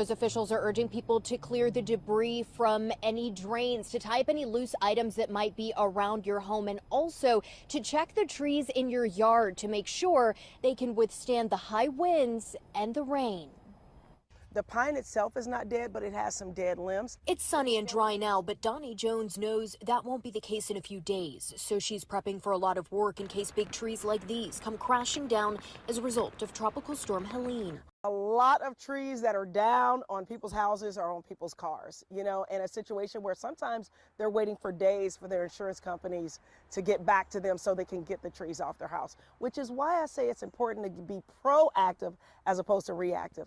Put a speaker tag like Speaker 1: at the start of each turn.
Speaker 1: Those officials are urging people to clear the debris from any drains, to tie up any loose items that might be around your home, and also to check the trees in your yard to make sure they can withstand the high winds and the rain.
Speaker 2: The pine itself is not dead, but it has some dead limbs.
Speaker 1: It's sunny and dry now, but Donnie Jones knows that won't be the case in a few days. So she's prepping for a lot of work in case big trees like these come crashing down as a result of Tropical Storm Helene.
Speaker 2: A lot of trees that are down on people's houses or on people's cars, in a situation where sometimes they're waiting for days for their insurance companies to get back to them so they can get the trees off their house, which is why I say it's important to be proactive as opposed to reactive.